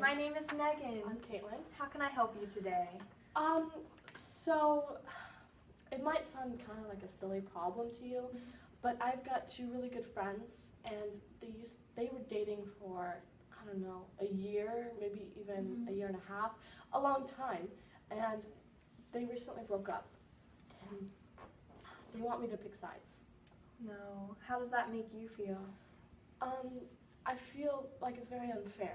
My name is Megan. I'm Caitlin. How can I help you today? So it might sound kind of like a silly problem to you, but I've got two really good friends, and they were dating for, I don't know, a year, maybe even a year and a half, a long time, and they recently broke up, and they want me to pick sides. No. How does that make you feel? I feel like it's very unfair.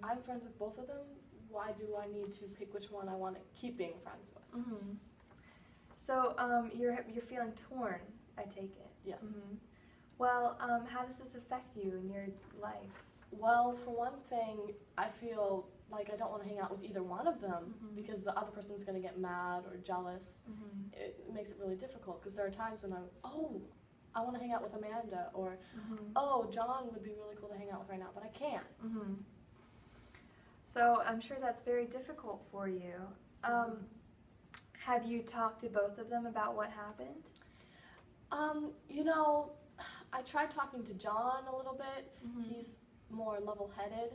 I'm friends with both of them. Why do I need to pick which one I want to keep being friends with? So you're feeling torn, I take it. Yes. Well, how does this affect you in your life? Well, for one thing, I feel like I don't want to hang out with either one of them because the other person's going to get mad or jealous. It makes it really difficult because there are times when I want to hang out with Amanda, or oh, John would be really cool to hang out with right now, but I can't. So I'm sure that's very difficult for you. Have you talked to both of them about what happened? You know, I tried talking to John a little bit. He's more level-headed,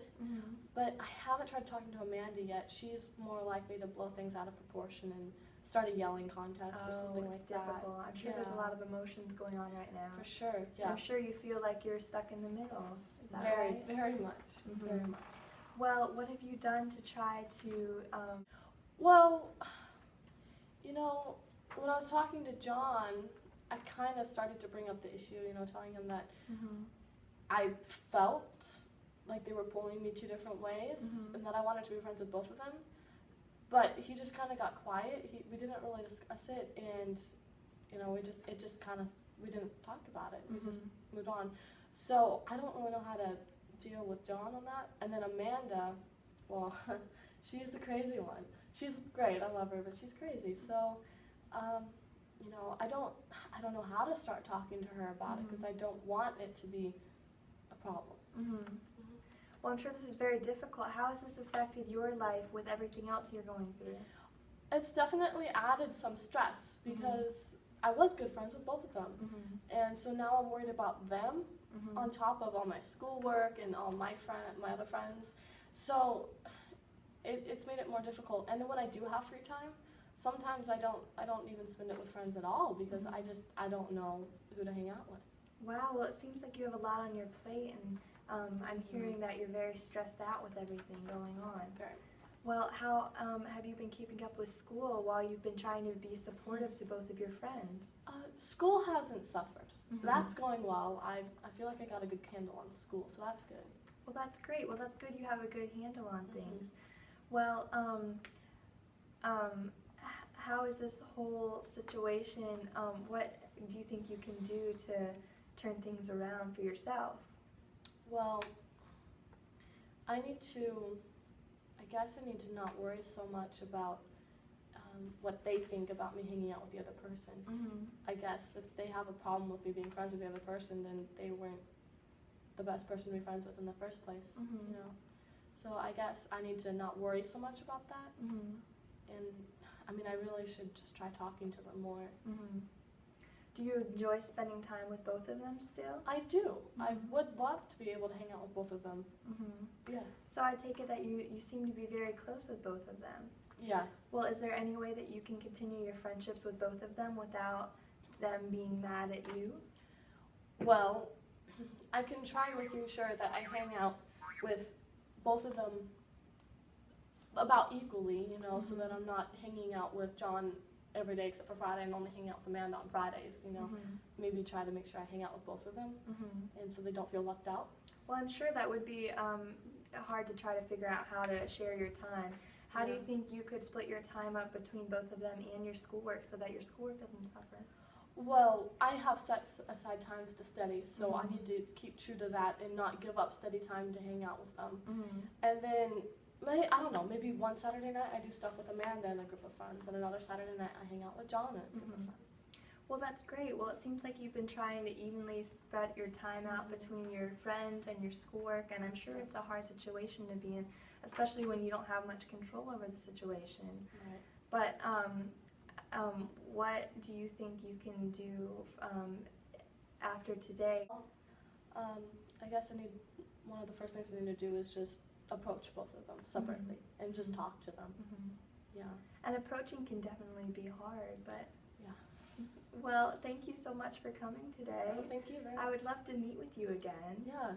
but I haven't tried talking to Amanda yet. She's more likely to blow things out of proportion and start a yelling contest or something like that. Difficult. I'm sure there's a lot of emotions going on right now. For sure, yeah. I'm sure you feel like you're stuck in the middle. Is that right? Very much, very much. Well, what have you done to try to... Well, you know, when I was talking to John, I kind of started to bring up the issue, you know, telling him that I felt like they were pulling me two different ways and that I wanted to be friends with both of them. But he just kind of got quiet. We didn't really discuss it, and, you know, we didn't talk about it. We just moved on. So I don't really know how to deal with John on that. And then Amanda, well, she's the crazy one. She's great, I love her, but she's crazy. So, you know, I don't know how to start talking to her about it because I don't want it to be a problem. Well, I'm sure this is very difficult. How has this affected your life with everything else you're going through? It's definitely added some stress because I was good friends with both of them. And so now I'm worried about them on top of all my schoolwork and all my other friends. So it's made it more difficult. And then when I do have free time, sometimes I don't even spend it with friends at all because I don't know who to hang out with. Wow, well, it seems like you have a lot on your plate, and I'm hearing that you're very stressed out with everything going on. Very. Well, how have you been keeping up with school while you've been trying to be supportive to both of your friends? School hasn't suffered. That's going well. I feel like I got a good handle on school, so that's good. Well, that's great. Well, that's good you have a good handle on things. Well, how is this whole situation, what do you think you can do to turn things around for yourself? Well, I guess I need to not worry so much about what they think about me hanging out with the other person. I guess if they have a problem with me being friends with the other person, then they weren't the best person to be friends with in the first place, you know. So I guess I need to not worry so much about that. And I mean, I really should just try talking to them more. Do you enjoy spending time with both of them still? I do. I would love to be able to hang out with both of them. Yes. So I take it that you seem to be very close with both of them. Yeah. Well, is there any way that you can continue your friendships with both of them without them being mad at you? Well, I can try making sure that I hang out with both of them about equally, you know, so that I'm not hanging out with John every day except for Friday and only hanging out with Amanda on Fridays, you know. Maybe try to make sure I hang out with both of them and so they don't feel left out. Well, I'm sure that would be hard to try to figure out how to share your time. How do you think you could split your time up between both of them and your schoolwork so that your schoolwork doesn't suffer? Well, I have set aside times to study, so I need to keep true to that and not give up study time to hang out with them. And then, I don't know, maybe one Saturday night I do stuff with Amanda and a group of friends, and another Saturday night I hang out with John and a group of friends. Well, that's great. Well, it seems like you've been trying to evenly spread your time out between your friends and your schoolwork, and I'm sure it's a hard situation to be in, especially when you don't have much control over the situation. Right. But what do you think you can do after today? I guess one of the first things I need to do is just approach both of them separately and just talk to them. Mhm. Yeah. And approaching can definitely be hard, but Yeah. well, thank you so much for coming today. Well, thank you very much. I would love to meet with you again. Yeah.